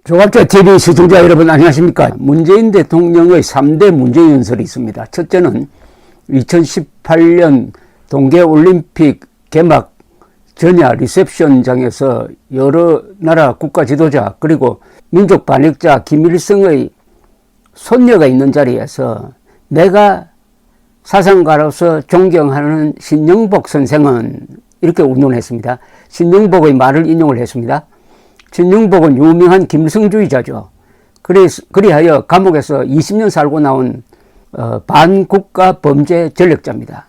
조갑자 TV 시청자 여러분 안녕하십니까. 문재인 대통령의 3대 문제연설이 있습니다. 첫째는 2018년 동계올림픽 개막 전야 리셉션장에서 여러 나라 국가 지도자 그리고 민족 반역자 김일성의 손녀가 있는 자리에서 내가 사상가로서 존경하는 신영복 선생은 이렇게 운운했습니다. 신영복의 말을 인용을 했습니다. 신영복은 유명한 김일성주의자죠. 그리하여 감옥에서 20년 살고 나온 반국가 범죄 전력자입니다.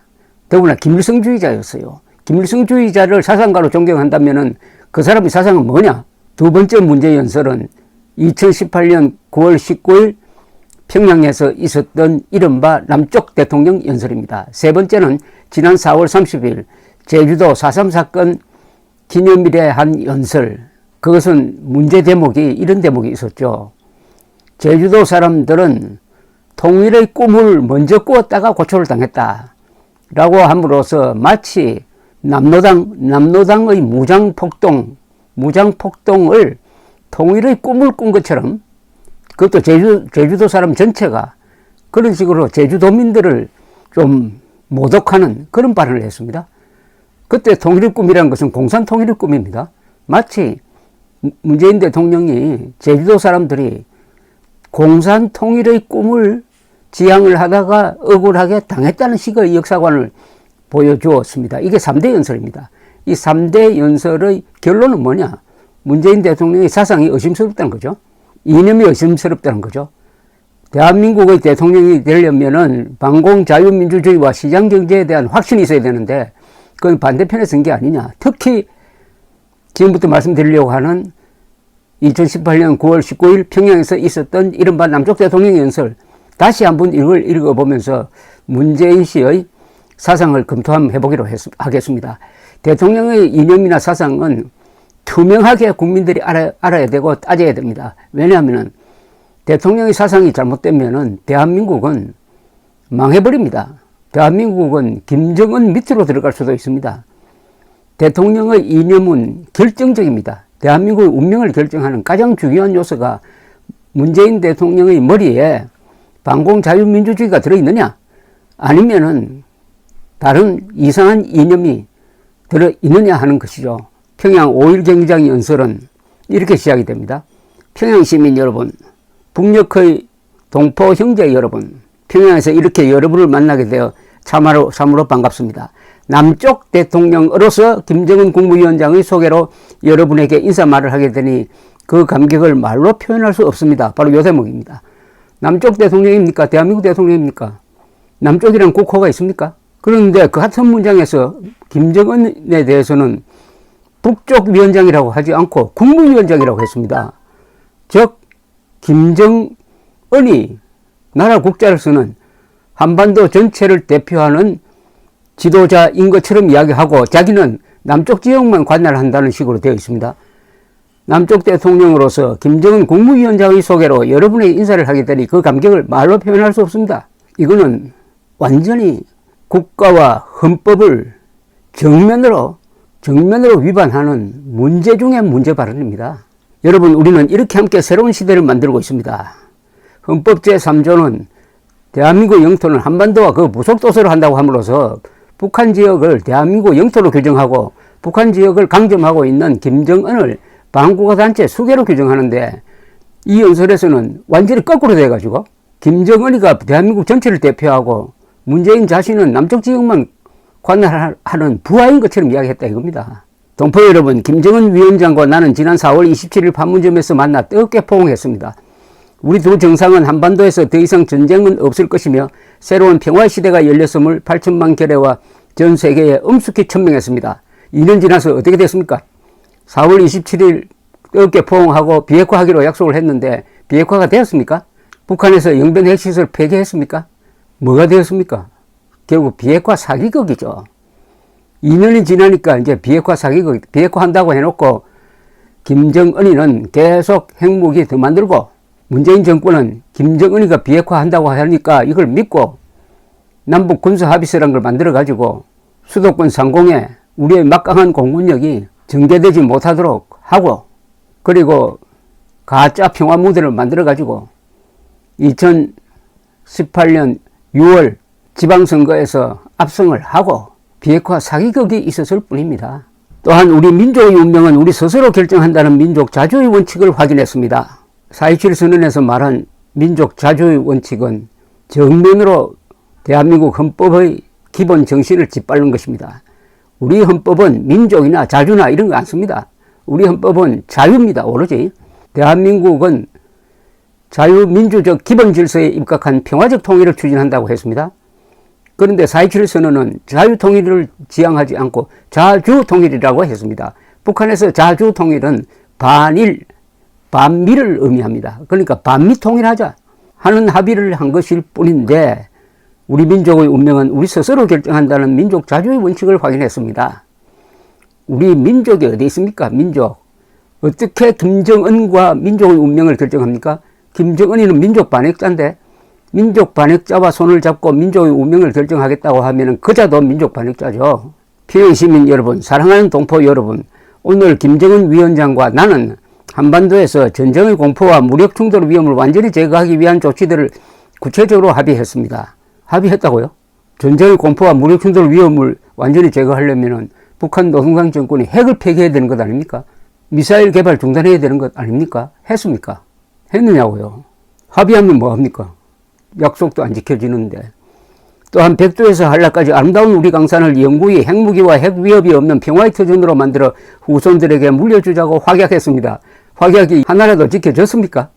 더구나 김일성주의자였어요. 김일성주의자를 사상가로 존경한다면 그 사람의 사상은 뭐냐? 두 번째 문제연설은 2018년 9월 19일 평양에서 있었던 이른바 남쪽 대통령 연설입니다. 세 번째는 지난 4월 30일 제주도 4.3 사건 기념일에 한 연설. 그것은 문제 대목이 이런 대목이 있었죠. 제주도 사람들은 통일의 꿈을 먼저 꾸었다가 고초를 당했다 라고 함으로써 마치 남로당의 무장폭동을 통일의 꿈을 꾼 것처럼 그것도 제주도 사람 전체가 그런 식으로 제주도민들을 좀 모독하는 그런 발언을 했습니다. 그때 통일의 꿈이라는 것은 공산통일의 꿈입니다. 마치 문재인 대통령이 제주도 사람들이 공산통일의 꿈을 지향을 하다가 억울하게 당했다는 식의 역사관을 보여주었습니다. 이게 3대 연설입니다. 이 3대 연설의 결론은 뭐냐? 문재인 대통령의 사상이 의심스럽다는 거죠. 이념이 의심스럽다는 거죠. 대한민국의 대통령이 되려면은 반공자유민주주의와 시장경제에 대한 확신이 있어야 되는데 그건 반대편에 선 게 아니냐. 특히 지금부터 말씀드리려고 하는 2018년 9월 19일 평양에서 있었던 이른바 남쪽 대통령 연설 다시 한번 이걸 읽어보면서 문재인 씨의 사상을 검토 한번 해보기로 하겠습니다. 대통령의 이념이나 사상은 투명하게 국민들이 알아야 되고 따져야 됩니다. 왜냐하면 대통령의 사상이 잘못되면 대한민국은 망해버립니다. 대한민국은 김정은 밑으로 들어갈 수도 있습니다. 대통령의 이념은 결정적입니다. 대한민국의 운명을 결정하는 가장 중요한 요소가 문재인 대통령의 머리에 반공자유민주주의가 들어있느냐 아니면은 다른 이상한 이념이 들어있느냐 하는 것이죠. 평양 5.1 경기장 연설은 이렇게 시작이 됩니다. 평양 시민 여러분, 북녘의 동포 형제 여러분, 평양에서 이렇게 여러분을 만나게 되어 참으로 반갑습니다. 남쪽 대통령으로서 김정은 국무위원장의 소개로 여러분에게 인사말을 하게 되니 그 감격을 말로 표현할 수 없습니다. 바로 요 대목입니다. 남쪽 대통령입니까? 대한민국 대통령입니까? 남쪽이란 국호가 있습니까? 그런데 그 같은 문장에서 김정은에 대해서는 북쪽 위원장이라고 하지 않고 국무위원장이라고 했습니다. 즉 김정은이 나라 국자로서는 한반도 전체를 대표하는 지도자인 것처럼 이야기하고 자기는 남쪽 지역만 관할한다는 식으로 되어 있습니다. 남쪽 대통령으로서 김정은 국무위원장의 소개로 여러분의 인사를 하게 되니 그 감격을 말로 표현할 수 없습니다. 이거는 완전히 국가와 헌법을 정면으로 위반하는 문제 중의 문제 발언입니다. 여러분, 우리는 이렇게 함께 새로운 시대를 만들고 있습니다. 헌법 제3조는 대한민국 영토는 한반도와 그 부속도서를 한다고 함으로써 북한 지역을 대한민국 영토로 규정하고 북한 지역을 강점하고 있는 김정은을 반국가단체 수괴로 규정하는데 이 연설에서는 완전히 거꾸로 돼가지고 김정은이가 대한민국 전체를 대표하고 문재인 자신은 남쪽 지역만 관할하는 부하인 것처럼 이야기했다 이겁니다. 동포 여러분, 김정은 위원장과 나는 지난 4월 27일 판문점에서 만나 뜨겁게 포옹했습니다. 우리 두 정상은 한반도에서 더 이상 전쟁은 없을 것이며 새로운 평화시대가 열렸음을 8천만 결의와 전 세계에 엄숙히 천명했습니다. 2년 지나서 어떻게 됐습니까? 4월 27일 뜨겁게 포옹하고 비핵화하기로 약속을 했는데 비핵화가 되었습니까? 북한에서 영변 핵시설 폐기했습니까? 뭐가 되었습니까? 결국 비핵화 사기극이죠. 2년이 지나니까 이제 비핵화한다고 해놓고 김정은이는 계속 핵무기 더 만들고 문재인 정권은 김정은이가 비핵화한다고 하니까 이걸 믿고 남북 군사합의서라는 걸 만들어가지고 수도권 상공에 우리의 막강한 공군력이 전개되지 못하도록 하고 그리고 가짜 평화 무대를 만들어가지고 2018년 6월 지방선거에서 압승을 하고 비핵화 사기극이 있었을 뿐입니다. 또한 우리 민족의 운명은 우리 스스로 결정한다는 민족 자주의 원칙을 확인했습니다. 4.27 선언에서 말한 민족 자주의 원칙은 정면으로 대한민국 헌법의 기본 정신을 짓밟는 것입니다. 우리 헌법은 민족이나 자주나 이런 거 안 씁니다. 우리 헌법은 자유입니다. 오로지. 대한민국은 자유민주적 기본 질서에 입각한 평화적 통일을 추진한다고 했습니다. 그런데 4.27 선언은 자유통일을 지향하지 않고 자주통일이라고 했습니다. 북한에서 자주통일은 반일, 반미를 의미합니다. 그러니까 반미통일하자 하는 합의를 한 것일 뿐인데 우리 민족의 운명은 우리 스스로 결정한다는 민족 자주의 원칙을 확인했습니다. 우리 민족이 어디 있습니까? 민족. 어떻게 김정은과 민족의 운명을 결정합니까? 김정은이는 민족 반역자인데 민족 반역자와 손을 잡고 민족의 운명을 결정하겠다고 하면 그자도 민족 반역자죠. 평양시민 여러분, 사랑하는 동포 여러분, 오늘 김정은 위원장과 나는 한반도에서 전쟁의 공포와 무력 충돌 위험을 완전히 제거하기 위한 조치들을 구체적으로 합의했습니다. 합의했다고요? 전쟁의 공포와 무력 충돌 위험을 완전히 제거하려면 북한 노동당 정권이 핵을 폐기해야 되는 것 아닙니까? 미사일 개발 중단해야 되는 것 아닙니까? 했습니까? 했느냐고요? 합의하면 뭐합니까? 약속도 안 지켜지는데. 또한 백두에서 한라까지 아름다운 우리 강산을 영구히 핵무기와 핵위협이 없는 평화의 터전으로 만들어 후손들에게 물려주자고 확약했습니다. 확약이 하나라도 지켜졌습니까?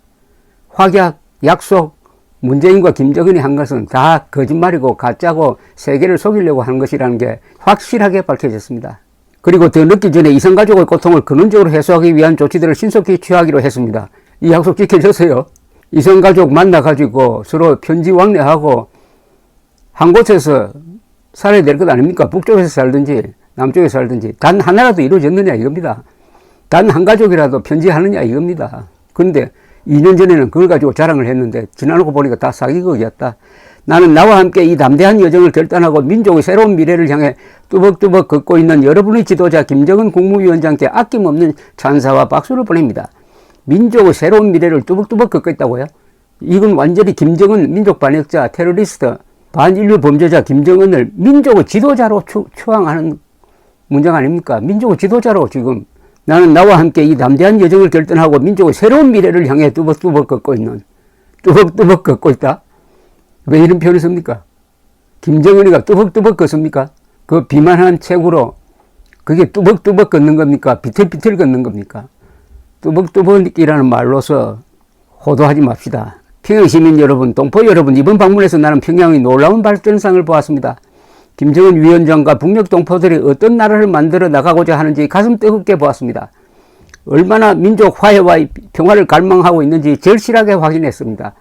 확약, 약속, 문재인과 김정은이 한 것은 다 거짓말이고 가짜고 세계를 속이려고 하는 것이라는 게 확실하게 밝혀졌습니다. 그리고 더 늦기 전에 이성가족의 고통을 근원적으로 해소하기 위한 조치들을 신속히 취하기로 했습니다. 이 약속 지켜졌어요. 이성가족 만나가지고 서로 편지 왕래하고 한 곳에서 살아야 될 것 아닙니까? 북쪽에서 살든지 남쪽에서 살든지 단 하나라도 이루어졌느냐 이겁니다. 단 한 가족이라도 편지하느냐 이겁니다. 그런데 2년 전에는 그걸 가지고 자랑을 했는데 지나놓고 보니까 다 사기극이었다. 나는 나와 함께 이 담대한 여정을 결단하고 민족의 새로운 미래를 향해 뚜벅뚜벅 걷고 있는 여러분의 지도자 김정은 국무위원장께 아낌없는 찬사와 박수를 보냅니다. 민족의 새로운 미래를 뚜벅뚜벅 걷고 있다고요? 이건 완전히 김정은 민족 반역자, 테러리스트, 반인류 범죄자 김정은을 민족의 지도자로 추앙하는 문장 아닙니까? 민족의 지도자로 지금 나는 나와 함께 이 담대한 여정을 결단하고 민족의 새로운 미래를 향해 뚜벅뚜벅 걷고 있는, 뚜벅뚜벅 걷고 있다? 왜 이런 표현을 씁니까? 김정은이가 뚜벅뚜벅 걷습니까? 그 비만한 책으로 그게 뚜벅뚜벅 걷는 겁니까? 비틀비틀 걷는 겁니까? 뚜벅뚜벅이라는 말로서 호도하지 맙시다. 평양시민 여러분, 동포 여러분, 이번 방문에서 나는 평양의 놀라운 발전상을 보았습니다. 김정은 위원장과 북녘 동포들이 어떤 나라를 만들어 나가고자 하는지 가슴 뜨겁게 보았습니다. 얼마나 민족 화해와 평화를 갈망하고 있는지 절실하게 확인했습니다.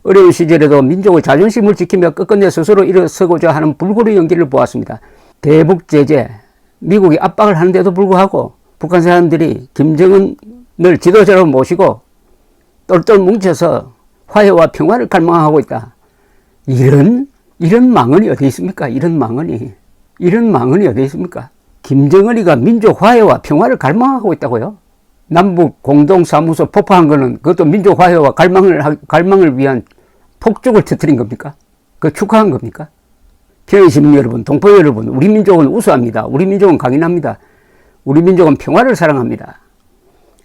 어려운 시절에도 민족의 자존심을 지키며 끝끝내 스스로 일어서고자 하는 불굴의 용기를 보았습니다. 대북 제재, 미국이 압박을 하는데도 불구하고 북한 사람들이 김정은을 지도자로 모시고 똘똘 뭉쳐서 화해와 평화를 갈망하고 있다. 이런 망언이 어디 있습니까? 이런 망언이 어디 있습니까? 김정은이가 민족 화해와 평화를 갈망하고 있다고요? 남북 공동사무소 폭파한 거는 그것도 민족 화해와 갈망을 위한 폭죽을 터뜨린 겁니까? 그 축하한 겁니까? 평양시민 여러분, 동포 여러분, 우리 민족은 우수합니다. 우리 민족은 강인합니다. 우리 민족은 평화를 사랑합니다.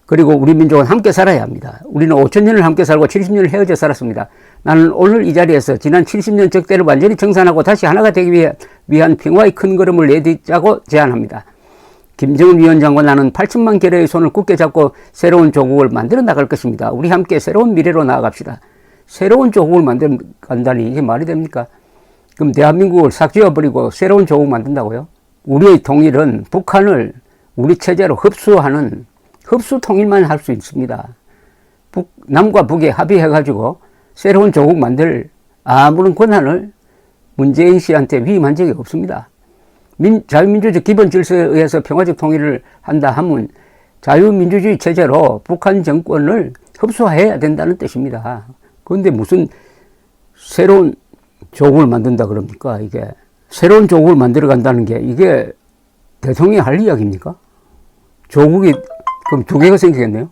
그리고 우리 민족은 함께 살아야 합니다. 우리는 5,000년을 함께 살고 70년을 헤어져 살았습니다. 나는 오늘 이 자리에서 지난 70년 적대를 완전히 청산하고 다시 하나가 되기 위한 평화의 큰 걸음을 내딛자고 제안합니다. 김정은 위원장과 나는 8천만 결의의 손을 굳게 잡고 새로운 조국을 만들어 나갈 것입니다. 우리 함께 새로운 미래로 나아갑시다. 새로운 조국을 만들어 간다니 이게 말이 됩니까? 그럼 대한민국을 싹 지워버리고 새로운 조국 만든다고요? 우리의 통일은 북한을 우리 체제로 흡수하는 흡수 통일만 할 수 있습니다. 남과 북이 합의해가지고 새로운 조국 만들 아무런 권한을 문재인 씨한테 위임한 적이 없습니다. 자유민주주의 기본 질서에 의해서 평화적 통일을 한다 하면 자유민주주의 체제로 북한 정권을 흡수해야 된다는 뜻입니다. 그런데 무슨 새로운 조국을 만든다 그럽니까? 이게 새로운 조국을 만들어 간다는 게 이게 대통령이 할 이야기입니까? 조국이 그럼 두 개가 생기겠네요.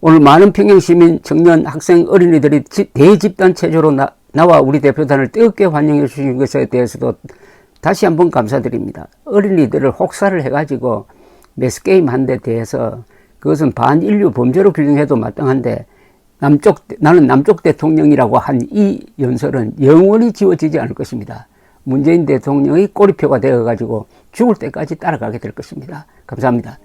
오늘 많은 평양시민, 청년, 학생, 어린이들이 대집단 체조로 나와 우리 대표단을 뜨겁게 환영해 주신 것에 대해서도 다시 한번 감사드립니다. 어린이들을 혹사를 해가지고 매스게임 한 데 대해서 그것은 반인류 범죄로 규정해도 마땅한데 나는 남쪽 대통령이라고 한 이 연설은 영원히 지워지지 않을 것입니다. 문재인 대통령의 꼬리표가 되어가지고 죽을 때까지 따라가게 될 것입니다. 감사합니다.